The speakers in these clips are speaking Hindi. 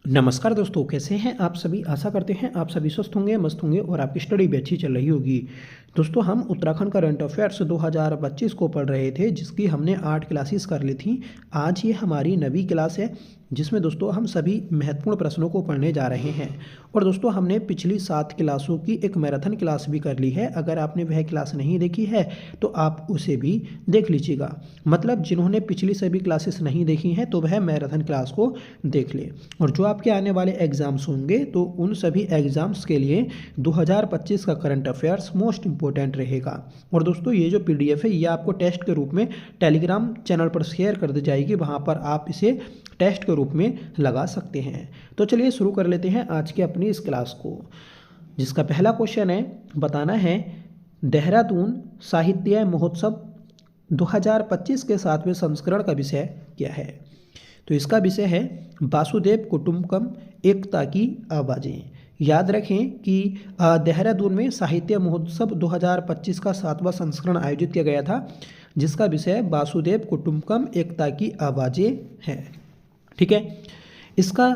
नमस्कार दोस्तों, कैसे हैं आप सभी। आशा करते हैं आप सभी स्वस्थ होंगे, मस्त होंगे और आपकी स्टडी भी अच्छी चल रही होगी। दोस्तों, हम उत्तराखंड करंट अफेयर्स 2025 को पढ़ रहे थे, जिसकी हमने 8 क्लासेस कर ली थी। आज ये हमारी 9वीं क्लास है, जिसमें दोस्तों हम सभी महत्वपूर्ण प्रश्नों को पढ़ने जा रहे हैं। और दोस्तों, हमने पिछली 7 क्लासों की एक मैराथन क्लास भी कर ली है। अगर आपने वह क्लास नहीं देखी है तो आप उसे भी देख लीजिएगा। मतलब जिन्होंने पिछली सभी क्लासेस नहीं देखी हैं तो वह मैराथन क्लास को देख ले। और जो आपके आने वाले एग्ज़ाम्स होंगे तो उन सभी एग्ज़ाम्स के लिए 2025 का करंट अफेयर्स मोस्ट इंपॉर्टेंट रहेगा। और दोस्तों, ये जो PDF है ये आपको टेस्ट के रूप में टेलीग्राम चैनल पर शेयर कर दी जाएगी। वहाँ पर आप इसे टेस्ट के रूप में लगा सकते हैं। तो चलिए शुरू कर लेते हैं आज की अपनी इस क्लास को, जिसका पहला क्वेश्चन है, बताना है देहरादून साहित्य महोत्सव 2025 के 7वें संस्करण का विषय क्या है। तो इसका विषय है वासुदेव कुटुंबकम, एकता की आवाज़ें। याद रखें कि देहरादून में साहित्य महोत्सव 2025 का 7वां संस्करण आयोजित किया गया था, जिसका विषय वासुदेव कुटुंबकम, एकता की आवाज़ें है। ठीक है, इसका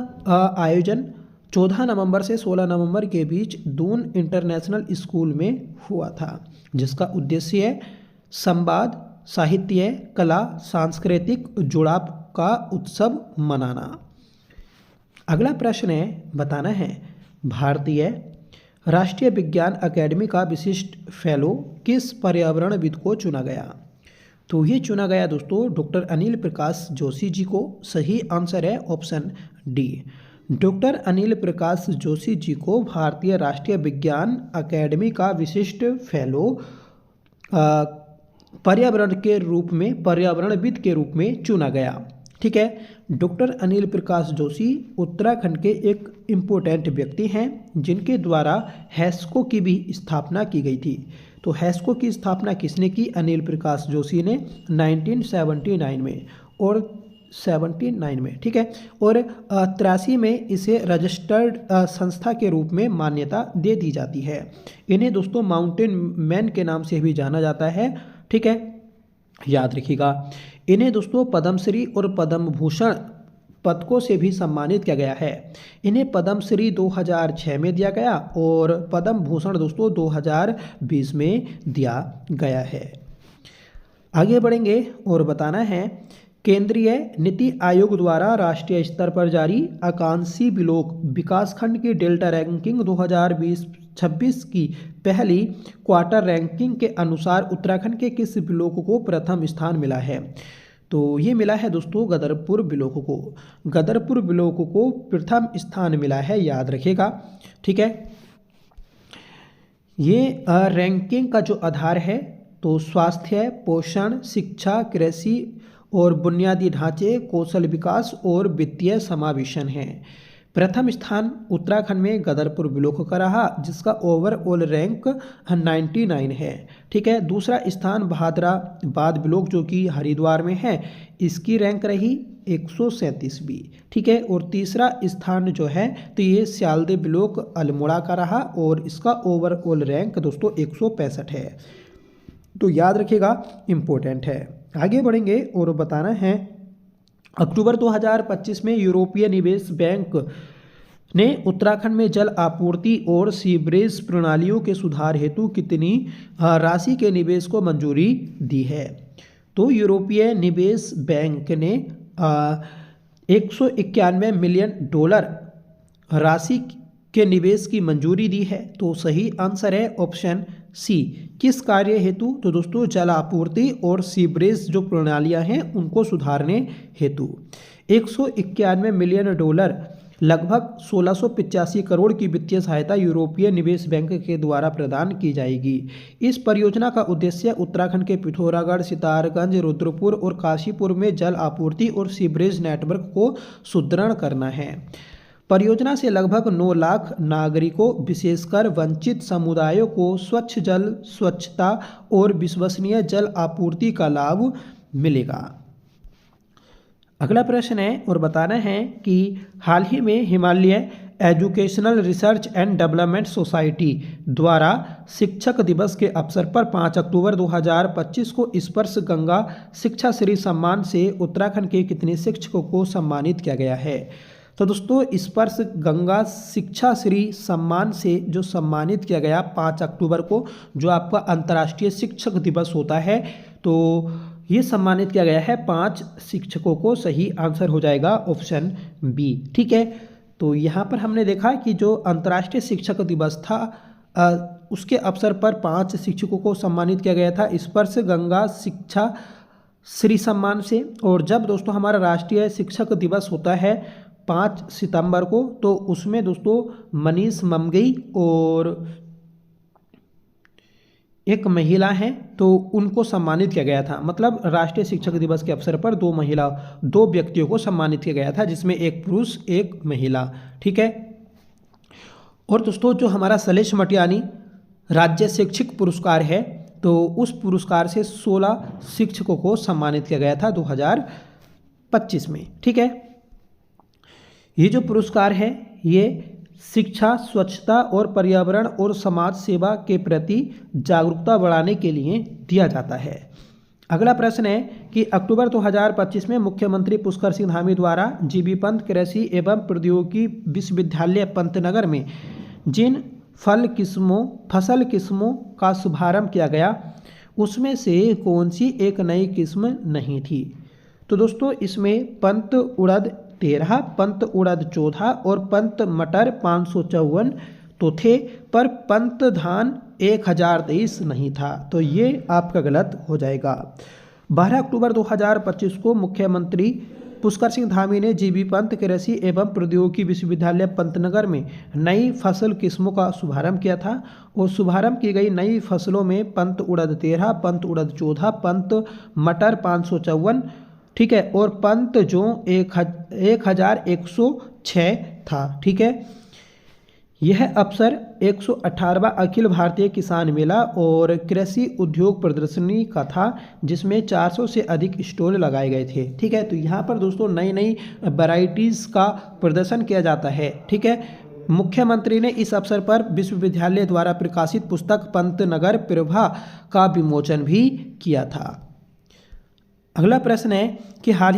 आयोजन 14 नवंबर से 16 नवंबर के बीच दून इंटरनेशनल स्कूल में हुआ था, जिसका उद्देश्य है संवाद, साहित्य, कला, सांस्कृतिक जुड़ाव का उत्सव मनाना। अगला प्रश्न है, बताना है भारतीय राष्ट्रीय विज्ञान अकेडमी का विशिष्ट फेलो किस पर्यावरणविद को चुना गया। तो ये चुना गया दोस्तों डॉक्टर अनिल प्रकाश जोशी जी को। सही आंसर है option D. Doctor Anil Prakash Joshi ji को भारतीय राष्ट्रीय विज्ञान अकेडमी का विशिष्ट फेलो पर्यावरणविद के रूप में चुना गया। ठीक है, डॉक्टर अनिल प्रकाश जोशी उत्तराखंड के एक इम्पोर्टेंट व्यक्ति हैं, जिनके द्वारा हैस्को की भी स्थापना की गई थी। तो हैस्को की स्थापना किसने की? अनिल प्रकाश जोशी ने 1979 में और 79 में। ठीक है, और 83 में इसे रजिस्टर्ड संस्था के रूप में मान्यता दे दी जाती है। इन्हें दोस्तों माउंटेन मैन के नाम से भी जाना जाता है। ठीक है, याद रखिएगा। इन्हें दोस्तों पद्मश्री और पद्म भूषण पदकों से भी सम्मानित किया गया है। इन्हें पद्मश्री 2006 में दिया गया और पद्म भूषण दोस्तों 2020 में दिया गया है। आगे बढ़ेंगे और बताना है केंद्रीय नीति आयोग द्वारा राष्ट्रीय स्तर पर जारी आकांक्षी ब्लॉक विकासखंड की डेल्टा रैंकिंग 2020-26 की पहली क्वार्टर रैंकिंग के अनुसार उत्तराखंड के किस ब्लॉक को प्रथम स्थान मिला है। तो ये मिला है दोस्तों गदरपुर ब्लॉक को। गदरपुर ब्लॉक को प्रथम स्थान मिला है, याद रखिएगा। ठीक है, ये रैंकिंग का जो आधार है तो स्वास्थ्य, पोषण, शिक्षा, कृषि और बुनियादी ढांचे, कौशल विकास और वित्तीय समावेशन है। प्रथम स्थान उत्तराखंड में गदरपुर ब्लॉक का रहा, जिसका ओवरऑल रैंक 99 है। ठीक है, दूसरा स्थान बहादराबाद ब्लॉक जो कि हरिद्वार में है, इसकी रैंक रही 137वीं। ठीक है, और तीसरा स्थान जो है तो ये स्यालदे ब्लॉक अल्मोड़ा का रहा और इसका ओवरऑल रैंक दोस्तों 165 है। तो याद रखिएगा, इम्पोर्टेंट है। आगे बढ़ेंगे और बताना है अक्टूबर 2025 में यूरोपीय निवेश बैंक ने उत्तराखंड में जल आपूर्ति और सीवरेज प्रणालियों के सुधार हेतु कितनी राशि के निवेश को मंजूरी दी है। तो यूरोपीय निवेश बैंक ने 191 मिलियन डॉलर राशि के निवेश की मंजूरी दी है। तो सही आंसर है ऑप्शन सी। किस कार्य हेतु? तो दोस्तों जल आपूर्ति और सीवरेज जो प्रणालियां हैं उनको सुधारने हेतु 191 मिलियन डॉलर लगभग 1685 करोड़ की वित्तीय सहायता यूरोपीय निवेश बैंक के द्वारा प्रदान की जाएगी। इस परियोजना का उद्देश्य उत्तराखंड के पिथौरागढ़, सितारगंज, रुद्रपुर और काशीपुर में जल आपूर्ति और सीवरेज नेटवर्क को सुदृढ़ करना है। परियोजना से लगभग 9 लाख नागरिकों विशेषकर वंचित समुदायों को स्वच्छ जल, स्वच्छता और विश्वसनीय जल आपूर्ति का लाभ मिलेगा। अगला प्रश्न है और बताना है कि हाल ही में Himalaya educational research and development society द्वारा शिक्षक दिवस के अवसर पर 5 अक्टूबर 2025 को स्पर्श गंगा शिक्षा श्री सम्मान से उत्तराखंड के कितने शिक्षकों को सम्मानित किया गया है। तो दोस्तों स्पर्श गंगा शिक्षा श्री सम्मान से जो सम्मानित किया गया 5 अक्टूबर को, जो आपका अंतर्राष्ट्रीय शिक्षक दिवस होता है, तो ये सम्मानित किया गया है 5 शिक्षकों को। सही आंसर हो जाएगा ऑप्शन बी। ठीक है, तो यहाँ पर हमने देखा कि जो अंतर्राष्ट्रीय शिक्षक दिवस था उसके अवसर पर 5 शिक्षकों को सम्मानित किया गया था स्पर्श गंगा शिक्षा श्री सम्मान से। और जब दोस्तों हमारा राष्ट्रीय शिक्षक दिवस होता है 5 सितंबर को, तो उसमें दोस्तों मनीष ममगई और एक महिला हैं, तो उनको सम्मानित किया गया था। मतलब राष्ट्रीय शिक्षक दिवस के अवसर पर 2 व्यक्तियों को सम्मानित किया गया था, जिसमें एक पुरुष एक महिला। ठीक है, और दोस्तों जो हमारा शैलेश मटियानी राज्य शिक्षक पुरस्कार है, तो उस पुरस्कार से 16 शिक्षकों को सम्मानित किया गया था 2025 में। ठीक है, ये जो पुरस्कार है ये शिक्षा, स्वच्छता और पर्यावरण और समाज सेवा के प्रति जागरूकता बढ़ाने के लिए दिया जाता है। अगला प्रश्न है कि अक्टूबर 2025 में मुख्यमंत्री पुष्कर सिंह धामी द्वारा जीबी पंत कृषि एवं प्रौद्योगिकी विश्वविद्यालय पंतनगर में जिन फसल किस्मों का शुभारंभ किया गया, उसमें से कौन सी एक नई किस्म नहीं थी? तो दोस्तों इसमें पंत उड़द 13, पंत उड़द 14 और पंत मटर 554 तो थे, पर पंत धान 1023 नहीं था, तो ये आपका गलत हो जाएगा। 12 अक्टूबर 2025 को मुख्यमंत्री पुष्कर सिंह धामी ने जीबी पंत कृषि एवं प्रौद्योगिकी विश्वविद्यालय पंतनगर में नई फसल किस्मों का शुभारंभ किया था। और शुभारंभ की गई नई फसलों में पंत उड़द 13, पंत उड़द 14, पंत मटर 554, ठीक है, और पंत जो 1106 था। ठीक है, यह अवसर 118वां अखिल भारतीय किसान मेला और कृषि उद्योग प्रदर्शनी का था, जिसमें 400 से अधिक स्टॉल लगाए गए थे। ठीक है, तो यहाँ पर दोस्तों नई नई वैरायटीज़ का प्रदर्शन किया जाता है। ठीक है, मुख्यमंत्री ने इस अवसर पर विश्वविद्यालय द्वारा प्रकाशित पुस्तक पंतनगर प्रभा का विमोचन भी किया था। अगला प्रश्न है कि हाल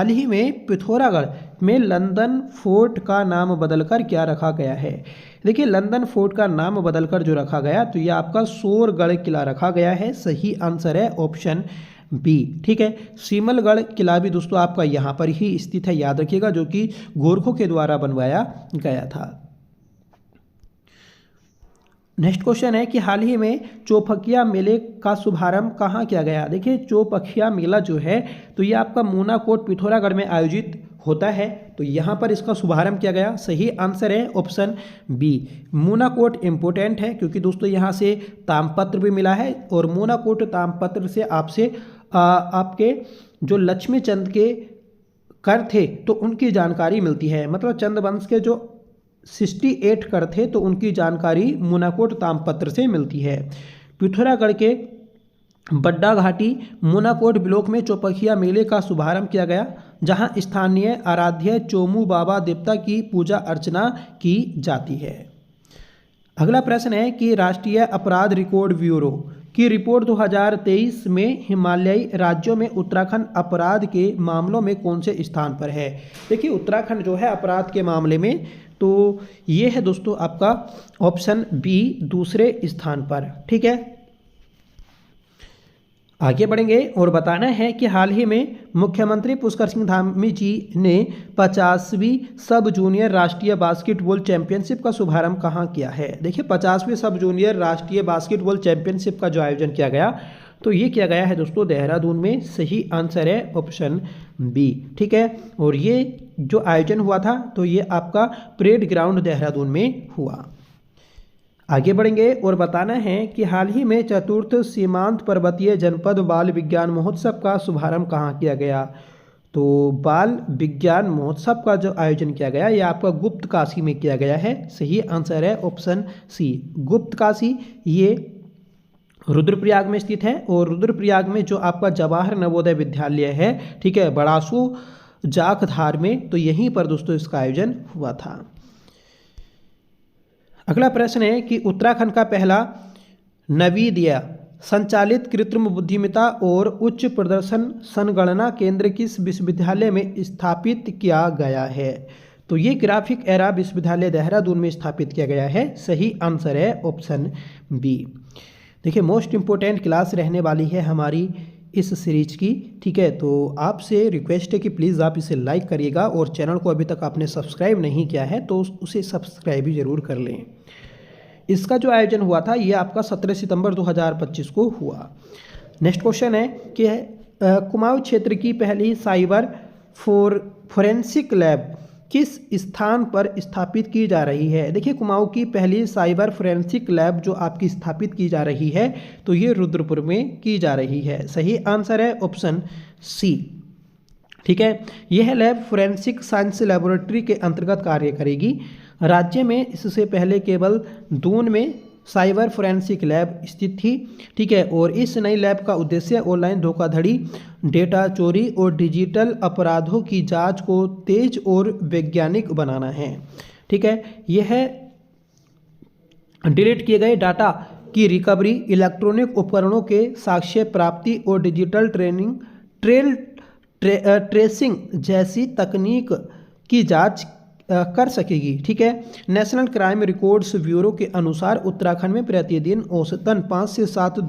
ही में पिथौरागढ़ में लंदन फोर्ट का नाम बदलकर क्या रखा गया है? देखिए, लंदन फोर्ट का नाम बदलकर जो रखा गया, तो ये आपका सोरगढ़ किला रखा गया है। सही आंसर है ऑप्शन बी। ठीक है, सिमलगढ़ किला भी दोस्तों आपका यहाँ पर ही स्थित है, याद रखिएगा, जो कि गोरखों के द्वारा बनवाया गया था। नेक्स्ट क्वेश्चन है कि हाल ही में चौपकिया मेले का शुभारंभ कहाँ किया गया? देखिए, चौपकिया मेला जो है, तो ये आपका मूनाकोट पिथौरागढ़ में आयोजित होता है, तो यहाँ पर इसका शुभारंभ किया गया। सही आंसर है ऑप्शन बी। मूनाकोट इम्पोर्टेंट है क्योंकि दोस्तों यहाँ से तामपत्र भी मिला है, और मूनाकोट तामपत्र से आपके जो लक्ष्मी चंद के कर थे, तो उनकी जानकारी मिलती है। मतलब चंद वंश के जो 68 कर थे, तो उनकी जानकारी मूनाकोट तामपत्र से मिलती है। पिथौरागढ़ के बड्डा घाटी मूनाकोट ब्लॉक में चौपकिया मेले का शुभारंभ किया गया, जहां स्थानीय आराध्य चोमू बाबा देवता की पूजा अर्चना की जाती है। अगला प्रश्न है कि राष्ट्रीय अपराध रिकॉर्ड ब्यूरो की रिपोर्ट 2023 में हिमालयी राज्यों में उत्तराखंड अपराध के मामलों में कौन से स्थान पर है? देखिए, उत्तराखंड जो है अपराध के मामले में, तो ये है दोस्तों आपका ऑप्शन बी, दूसरे स्थान पर। ठीक है, आगे बढ़ेंगे और बताना है कि हाल ही में मुख्यमंत्री पुष्कर सिंह धामी जी ने 50वीं सब जूनियर राष्ट्रीय बास्केटबॉल चैंपियनशिप का शुभारंभ कहाँ किया है? देखिए, 50वीं सब जूनियर राष्ट्रीय बास्केटबॉल चैंपियनशिप का जो आयोजन किया गया, तो ये किया गया है दोस्तों देहरादून में। सही आंसर है ऑप्शन बी। ठीक है, और ये जो आयोजन हुआ था, तो ये आपका परेड ग्राउंड देहरादून में हुआ। आगे बढ़ेंगे और बताना है कि हाल ही में चतुर्थ सीमांत पर्वतीय जनपद बाल विज्ञान महोत्सव का शुभारंभ कहाँ किया गया? तो बाल विज्ञान महोत्सव का जो आयोजन किया गया, ये आपका गुप्त काशी में किया गया है। सही आंसर है ऑप्शन सी, गुप्त काशी। ये रुद्रप्रयाग में स्थित है, और रुद्रप्रयाग में जो आपका जवाहर नवोदय विद्यालय है, ठीक है, बड़ासू जाखधार में, तो यहीं पर दोस्तों इसका आयोजन हुआ था। अगला प्रश्न है कि उत्तराखंड का पहला नवोदय संचालित कृत्रिम बुद्धिमत्ता और उच्च प्रदर्शन संगणना केंद्र किस विश्वविद्यालय में स्थापित किया गया है? तो ये ग्राफिक एरा विश्वविद्यालय देहरादून में स्थापित किया गया है। सही आंसर है ऑप्शन बी। देखिए मोस्ट इम्पोर्टेंट क्लास रहने वाली है हमारी इस सीरीज की, ठीक है। तो आपसे रिक्वेस्ट है कि प्लीज़ आप इसे लाइक करिएगा और चैनल को अभी तक आपने सब्सक्राइब नहीं किया है तो उसे सब्सक्राइब भी ज़रूर कर लें। इसका जो आयोजन हुआ था ये आपका 17 सितंबर 2025 को हुआ। नेक्स्ट क्वेश्चन है कि कुमाऊं क्षेत्र की पहली साइबर फोरेंसिक लैब किस स्थान पर स्थापित की जा रही है? देखिए कुमाऊं की पहली साइबर फोरेंसिक लैब जो आपकी स्थापित की जा रही है तो ये रुद्रपुर में की जा रही है। सही आंसर है ऑप्शन सी, ठीक है। यह लैब फोरेंसिक साइंस लेबोरेटरी के अंतर्गत कार्य करेगी। राज्य में इससे पहले केवल दून में साइबर फोरेंसिक लैब स्थित थी, ठीक है। और इस नई लैब का उद्देश्य ऑनलाइन धोखाधड़ी, डेटा चोरी और डिजिटल अपराधों की जांच को तेज और वैज्ञानिक बनाना है, ठीक है। यह डिलीट किए गए डाटा की रिकवरी, इलेक्ट्रॉनिक उपकरणों के साक्ष्य प्राप्ति और डिजिटल ट्रेसिंग जैसी तकनीक की जांच कर सकेगी, ठीक है। नेशनल क्राइम रिकॉर्ड्स ब्यूरो के अनुसार उत्तराखंड में प्रतिदिन औसतन 5 से 7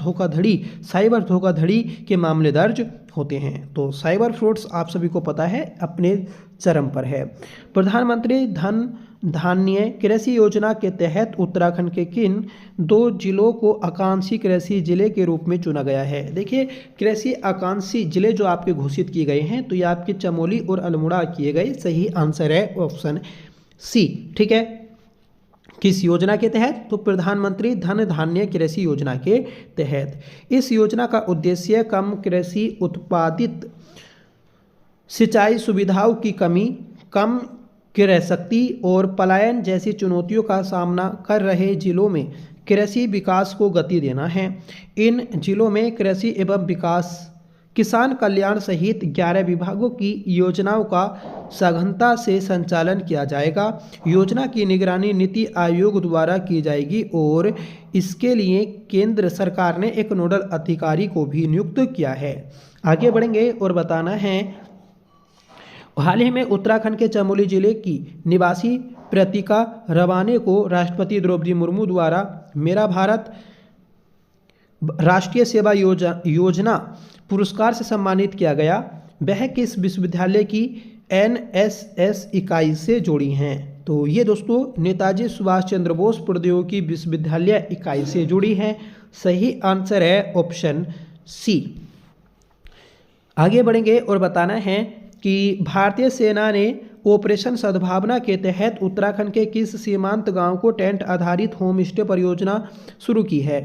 साइबर धोखाधड़ी के मामले दर्ज होते हैं। तो साइबर फ्रॉड्स आप सभी को पता है अपने चरम पर है। प्रधानमंत्री धन धान्य कृषि योजना के तहत उत्तराखंड के किन 2 जिलों को आकांक्षी कृषि जिले के रूप में चुना गया है? देखिए कृषि आकांक्षी जिले जो आपके घोषित किए गए हैं तो ये आपके चमोली और अल्मोड़ा किए गए। सही आंसर है ऑप्शन सी, ठीक है। किस योजना के तहत? तो प्रधानमंत्री धन धान्य कृषि योजना के तहत। इस योजना का उद्देश्य कम कृषि उत्पादित सिंचाई सुविधाओं की कमी, कम क्रय शक्ति और पलायन जैसी चुनौतियों का सामना कर रहे जिलों में कृषि विकास को गति देना है। इन जिलों में कृषि एवं विकास, किसान कल्याण सहित 11 विभागों की योजनाओं का सघनता से संचालन किया जाएगा। योजना की निगरानी नीति आयोग द्वारा की जाएगी और इसके लिए केंद्र सरकार ने एक नोडल अधिकारी को भी नियुक्त किया है। आगे बढ़ेंगे और बताना है हाल ही में उत्तराखंड के चमोली जिले की निवासी प्रतिका रवाने को राष्ट्रपति द्रौपदी मुर्मू द्वारा मेरा भारत राष्ट्रीय सेवा योजना पुरस्कार से सम्मानित किया गया। वह किस विश्वविद्यालय की NSS इकाई से जुड़ी हैं? तो ये दोस्तों नेताजी सुभाष चंद्र बोस प्रौद्योगिकी विश्वविद्यालय इकाई से जुड़ी हैं। सही आंसर है ऑप्शन सी। आगे बढ़ेंगे और बताना है कि भारतीय सेना ने ऑपरेशन सद्भावना के तहत उत्तराखंड के किस सीमांत गांव को टेंट आधारित होम स्टे परियोजना शुरू की है?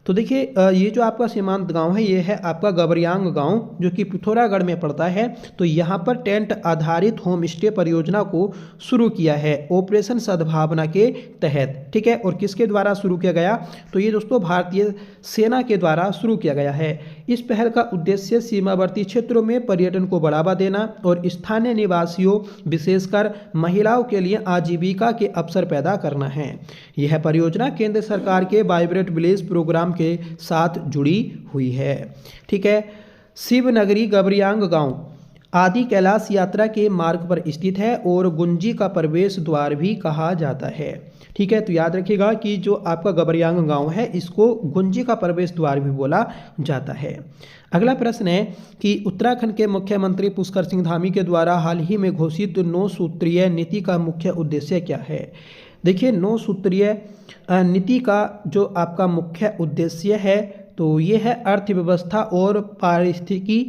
तो देखिए ये जो आपका सीमांत गांव है ये है आपका गबरियांग गांव जो कि पिथौरागढ़ में पड़ता है। तो यहाँ पर टेंट आधारित होम स्टे परियोजना को शुरू किया है ऑपरेशन सद्भावना के तहत, ठीक है। और किसके द्वारा शुरू किया गया? तो ये दोस्तों भारतीय सेना के द्वारा शुरू किया गया है। इस पहल का उद्देश्य सीमावर्ती क्षेत्रों में पर्यटन को बढ़ावा देना और स्थानीय निवासियों विशेषकर महिलाओं के लिए आजीविका के अवसर पैदा करना है। यह परियोजना केंद्र सरकार के वाइब्रेंट विलेज प्रोग्राम के साथ जुड़ी हुई है, ठीक है। शिवनगरी गबरियांग गांव आदि कैलाश यात्रा के मार्ग पर स्थित है और गुंजी का प्रवेश द्वार भी कहा जाता है, ठीक है। तो याद रखिएगा कि जो आपका गबरियांग गांव है इसको गुंजी का प्रवेश द्वार भी बोला जाता है। अगला प्रश्न है कि उत्तराखंड के मुख्यमंत्री पुष्कर सिंह धामी के द्वारा हाल ही में घोषित 9 सूत्रीय नीति का मुख्य उद्देश्य क्या है? देखिए 9 सूत्रीय नीति का जो आपका मुख्य उद्देश्य है तो ये है अर्थव्यवस्था और पारिस्थितिकी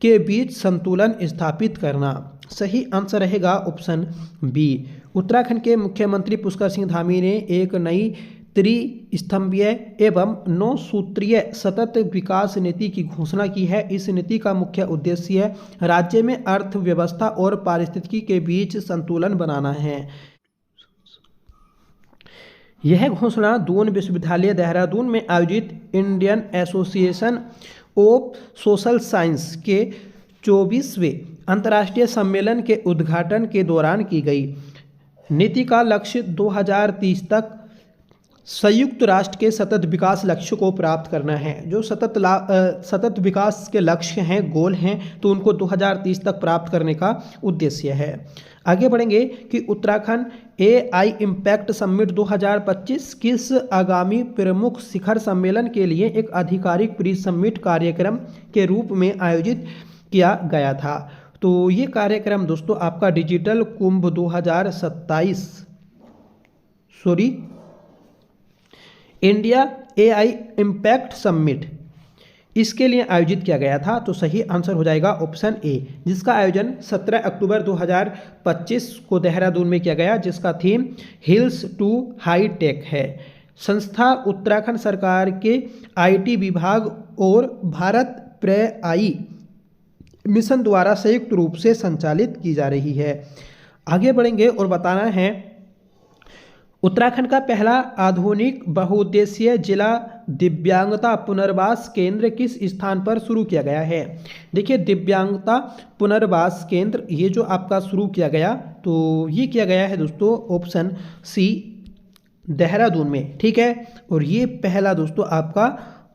के बीच संतुलन स्थापित करना। सही आंसर रहेगा ऑप्शन बी। उत्तराखंड के मुख्यमंत्री पुष्कर सिंह धामी ने एक नई त्रिस्तंभीय एवं 9 सूत्रीय सतत विकास नीति की घोषणा की है। इस नीति का मुख्य उद्देश्य राज्य में अर्थव्यवस्था और पारिस्थितिकी के बीच संतुलन बनाना है। यह घोषणा दून विश्वविद्यालय देहरादून में आयोजित Indian association of social science के 24वें अंतर्राष्ट्रीय सम्मेलन के उद्घाटन के दौरान की गई। नीति का लक्ष्य 2030 तक संयुक्त राष्ट्र के सतत विकास लक्ष्य को प्राप्त करना है। जो सतत विकास के लक्ष्य हैं, गोल हैं, तो उनको 2030 तक प्राप्त करने का उद्देश्य है। आगे बढ़ेंगे कि उत्तराखंड AI इम्पैक्ट समिट 2025 किस आगामी प्रमुख शिखर सम्मेलन के लिए एक आधिकारिक प्री समिट कार्यक्रम के रूप में आयोजित किया गया था। तो ये कार्यक्रम दोस्तों आपका डिजिटल कुंभ 2027 इंडिया AI इम्पैक्ट समिट इसके लिए आयोजित किया गया था। तो सही आंसर हो जाएगा ऑप्शन ए, जिसका आयोजन 17 अक्टूबर 2025 को देहरादून में किया गया, जिसका theme hills to high tech है। संस्था उत्तराखंड सरकार के IT विभाग और भारत प्र.आई मिशन द्वारा संयुक्त रूप से संचालित की जा रही है। आगे बढ़ेंगे और बताना है उत्तराखंड का पहला आधुनिक बहुउद्देशीय जिला दिव्यांगता पुनर्वास केंद्र किस स्थान पर शुरू किया गया है। देखिए, दिव्यांगता पुनर्वास केंद्र ये जो आपका शुरू किया गया, तो ये किया गया है दोस्तों ऑप्शन सी, देहरादून में। ठीक है, और ये पहला दोस्तों आपका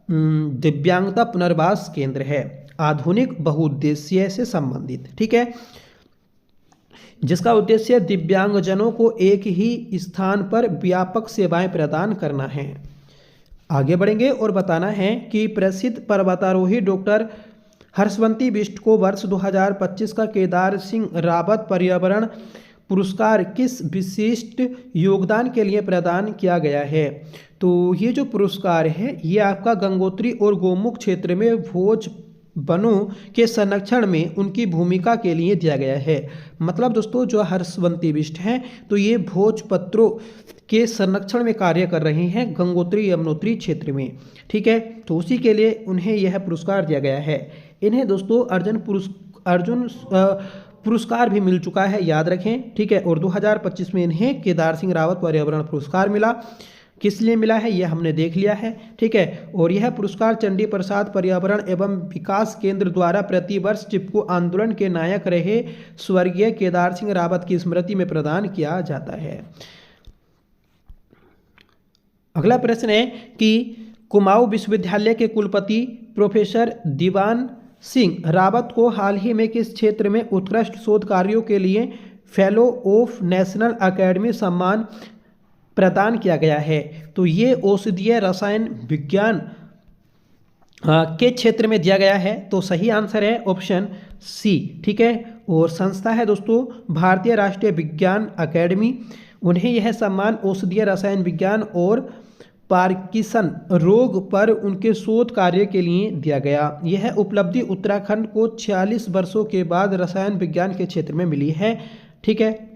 दिव्यांगता पुनर्वास केंद्र है, आधुनिक बहुउद्देशीय से संबंधित। ठीक है, जिसका उद्देश्य दिव्यांगजनों को एक ही स्थान पर व्यापक सेवाएं प्रदान करना है। आगे बढ़ेंगे और बताना है कि प्रसिद्ध पर्वतारोही डॉक्टर हर्षवंती बिष्ट को वर्ष 2025 का केदार सिंह रावत पर्यावरण पुरस्कार किस विशिष्ट योगदान के लिए प्रदान किया गया है। तो ये जो पुरस्कार है ये आपका गंगोत्री और गोमुख क्षेत्र में भोज वनों के संरक्षण में उनकी भूमिका के लिए दिया गया है। मतलब दोस्तों जो हर्षवंती बिष्ट हैं तो ये भोजपत्रों के संरक्षण में कार्य कर रहे हैं गंगोत्री यमुनोत्री क्षेत्र में। ठीक है, तो उसी के लिए उन्हें यह पुरस्कार दिया गया है। इन्हें दोस्तों अर्जुन पुरस्कार भी मिल चुका है, याद रखें। ठीक है, और 2025 में इन्हें केदार सिंह रावत पर्यावरण पुरस्कार मिला। किस लिए मिला है यह हमने देख लिया है। ठीक है, और यह पुरस्कार चंडी प्रसाद पर्यावरण एवं विकास केंद्र द्वारा प्रतिवर्ष चिपको आंदोलन के नायक रहे स्वर्गीय केदार सिंह रावत की स्मृति में प्रदान किया जाता है। अगला प्रश्न है कि कुमाऊं विश्वविद्यालय के कुलपति प्रोफेसर दीवान सिंह रावत को हाल ही में किस क्षेत्र में उत्कृष्ट शोध कार्यों के लिए फेलो ऑफ नेशनल अकेडमी सम्मान प्रदान किया गया है। तो ये औषधीय रसायन विज्ञान के क्षेत्र में दिया गया है। तो सही आंसर है ऑप्शन सी। ठीक है, और संस्था है दोस्तों भारतीय राष्ट्रीय विज्ञान अकेडमी। उन्हें यह सम्मान औषधीय रसायन विज्ञान और पार्किंसन रोग पर उनके शोध कार्य के लिए दिया गया। यह उपलब्धि उत्तराखंड को 46 वर्षों के बाद रसायन विज्ञान के क्षेत्र में मिली है। ठीक है,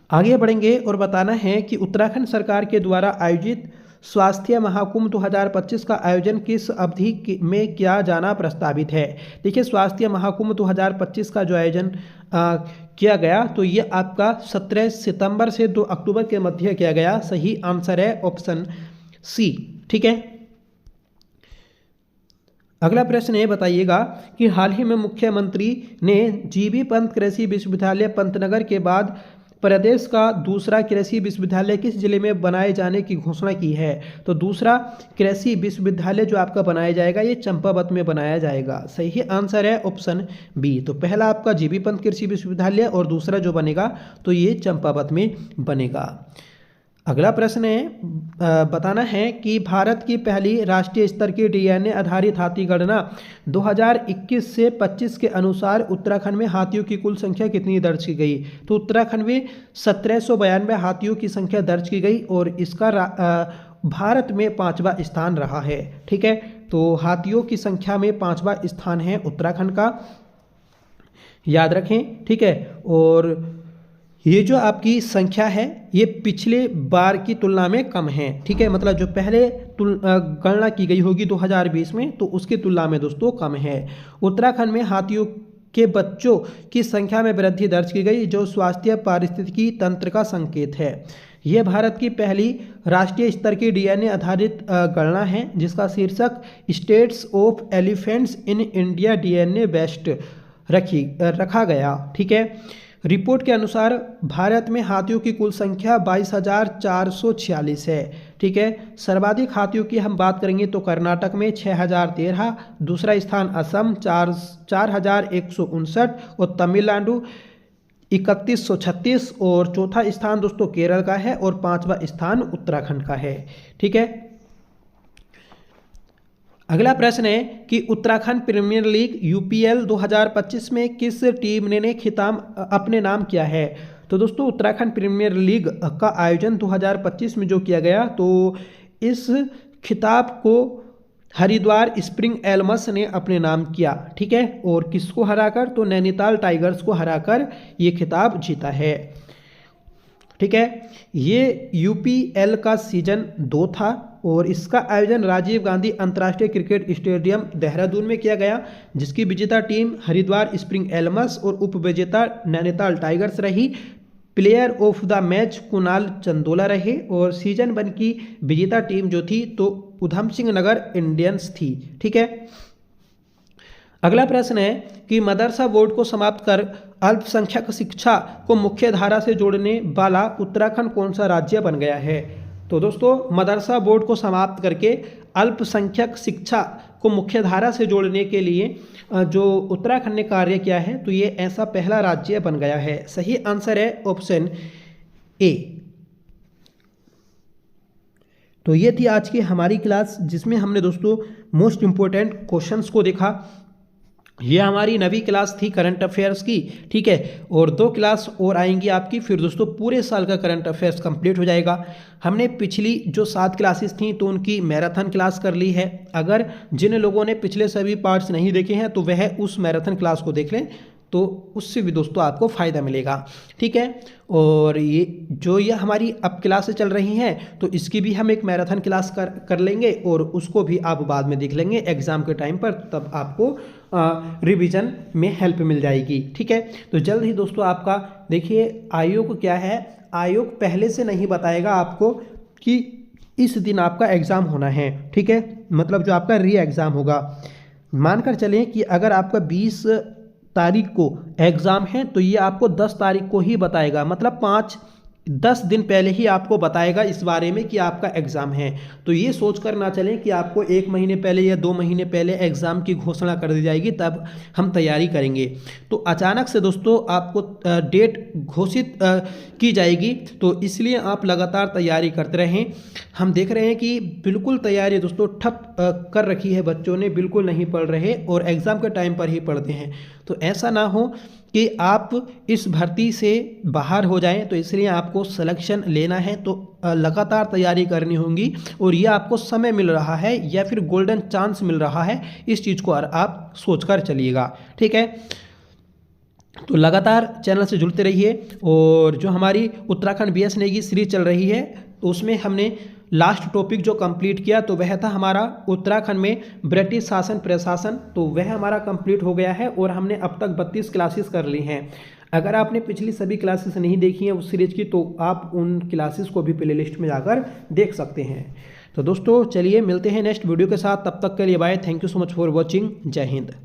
आगे बढ़ेंगे और बताना है कि उत्तराखंड सरकार के द्वारा आयोजित स्वास्थ्य महाकुंभ 2025 का आयोजन किस अवधि में किया जाना प्रस्तावित है। देखिए, स्वास्थ्य महाकुंभ 2025 का जो आयोजन किया गया तो ये आपका 17 सितंबर से 2 अक्टूबर के मध्य किया गया। सही आंसर है ऑप्शन सी। ठीक है, अगला प्रश्न ये बताइएगा कि हाल ही में मुख्यमंत्री ने जीबी पंत कृषि विश्वविद्यालय पंतनगर के बाद प्रदेश का दूसरा कृषि विश्वविद्यालय किस जिले में बनाए जाने की घोषणा की है। तो दूसरा कृषि विश्वविद्यालय जो आपका बनाया जाएगा ये चंपावत में बनाया जाएगा। सही आंसर है ऑप्शन बी। तो पहला आपका जीबी पंत कृषि विश्वविद्यालय और दूसरा जो बनेगा तो ये चंपावत में बनेगा। अगला प्रश्न है बताना है कि भारत की पहली राष्ट्रीय स्तर की DNA आधारित हाथी गणना 2021 से 25 के अनुसार उत्तराखंड में हाथियों की कुल संख्या कितनी दर्ज की गई। तो उत्तराखंड में 1792 हाथियों की संख्या दर्ज की गई और इसका भारत में 5वां स्थान रहा है। ठीक है, तो हाथियों की संख्या में 5वां स्थान है उत्तराखंड का, याद रखें। ठीक है, और ये जो आपकी संख्या है ये पिछले बार की तुलना में कम है। ठीक है, मतलब जो पहले गणना की गई होगी 2020 में तो उसकी तुलना में दोस्तों कम है। उत्तराखंड में हाथियों के बच्चों की संख्या में वृद्धि दर्ज की गई जो स्वास्थ्य पारिस्थितिकी तंत्र का संकेत है। यह भारत की पहली राष्ट्रीय स्तर की DNA आधारित गणना है जिसका शीर्षक states of elephants in India DNA best रखा गया। ठीक है, रिपोर्ट के अनुसार भारत में हाथियों की कुल संख्या 22,446 है। ठीक है, सर्वाधिक हाथियों की हम बात करेंगे तो कर्नाटक में 6,013, दूसरा स्थान असम 4,159 और तमिलनाडु 3136 और चौथा स्थान दोस्तों केरल का है और पांचवा स्थान उत्तराखंड का है। ठीक है, अगला प्रश्न है कि उत्तराखंड प्रीमियर लीग यूपीएल 2025 में किस टीम ने खिताब अपने नाम किया है। तो दोस्तों उत्तराखंड प्रीमियर लीग का आयोजन 2025 में जो किया गया, तो इस खिताब को हरिद्वार स्प्रिंग एलमस ने अपने नाम किया। ठीक है, और किसको हराकर, तो नैनीताल टाइगर्स को हराकर ये खिताब जीता है। ठीक है, ये यूपीएल का सीजन 2 था और इसका आयोजन राजीव गांधी अंतर्राष्ट्रीय क्रिकेट स्टेडियम देहरादून में किया गया, जिसकी विजेता टीम हरिद्वार स्प्रिंग एलमस और उपविजेता नैनीताल टाइगर्स रही। Player of the match Kunal Chandola रहे और सीजन 1 की विजेता टीम जो थी तो उधम सिंह नगर इंडियंस थी। ठीक है, अगला प्रश्न है कि मदरसा बोर्ड को समाप्त कर अल्पसंख्यक शिक्षा को मुख्य धारा से जोड़ने वाला उत्तराखंड कौन सा राज्य बन गया है। तो दोस्तों मदरसा बोर्ड को समाप्त करके अल्पसंख्यक शिक्षा को मुख्य धारा से जोड़ने के लिए जो उत्तराखंड ने कार्य किया है, तो ये ऐसा पहला राज्य बन गया है। सही आंसर है ऑप्शन ए। तो ये थी आज की हमारी क्लास, जिसमें हमने दोस्तों मोस्ट इंपॉर्टेंट क्वेश्चंस को देखा। ये हमारी नवी क्लास थी करंट अफेयर्स की। ठीक है, और 2 क्लास और आएंगी आपकी, फिर दोस्तों पूरे साल का करंट अफेयर्स कंप्लीट हो जाएगा। हमने पिछली जो 7 क्लासेस थी तो उनकी मैराथन क्लास कर ली है। अगर जिन लोगों ने पिछले सभी पार्ट्स नहीं देखे हैं तो वह उस मैराथन क्लास को देख लें, तो उससे भी दोस्तों आपको फ़ायदा मिलेगा। ठीक है, और ये हमारी अब क्लासें चल रही हैं, तो इसकी भी हम एक मैराथन क्लास कर लेंगे और उसको भी आप बाद में देख लेंगे एग्ज़ाम के टाइम पर, तब आपको रिवीजन में हेल्प मिल जाएगी। ठीक है, तो जल्द ही दोस्तों आपका देखिए आयोग क्या है, आयोग पहले से नहीं बताएगा आपको कि इस दिन आपका एग्ज़ाम होना है। ठीक है, मतलब जो आपका री एग्ज़ाम होगा, मानकर चलें कि अगर आपका 20 तारीख को एग्ज़ाम है तो ये आपको 10 तारीख को ही बताएगा, मतलब 5-10 दिन पहले ही आपको बताएगा इस बारे में कि आपका एग्ज़ाम है। तो ये सोच कर ना चलें कि आपको 1 महीने पहले या 2 महीने पहले एग्ज़ाम की घोषणा कर दी जाएगी तब हम तैयारी करेंगे। तो अचानक से दोस्तों आपको डेट घोषित की जाएगी, तो इसलिए आप लगातार तैयारी करते रहें। हम देख रहे हैं कि बिल्कुल तैयारी दोस्तों ठप कर रखी है, बच्चों ने बिल्कुल नहीं पढ़ रहे और एग्ज़ाम के टाइम पर ही पढ़ते हैं। तो ऐसा ना हो कि आप इस भर्ती से बाहर हो जाएं, तो इसलिए आपको सिलेक्शन लेना है तो लगातार तैयारी करनी होगी और ये आपको समय मिल रहा है या फिर गोल्डन चांस मिल रहा है, इस चीज़ को आप सोचकर चलिएगा। ठीक है, तो लगातार चैनल से जुड़ते रहिए। और जो हमारी उत्तराखंड बीएसएनए की सीरीज चल रही है, तो उसमें हमने लास्ट टॉपिक जो कंप्लीट किया तो वह था हमारा उत्तराखंड में ब्रिटिश शासन प्रशासन, तो वह हमारा कंप्लीट हो गया है और हमने अब तक 32 क्लासेस कर ली हैं। अगर आपने पिछली सभी क्लासेस नहीं देखी हैं उस सीरीज की, तो आप उन क्लासेस को भी प्ले लिस्ट में जाकर देख सकते हैं। तो दोस्तों चलिए मिलते हैं नेक्स्ट वीडियो के साथ, तब तक के लिए bye. Thank you so much for watching. जय हिंद।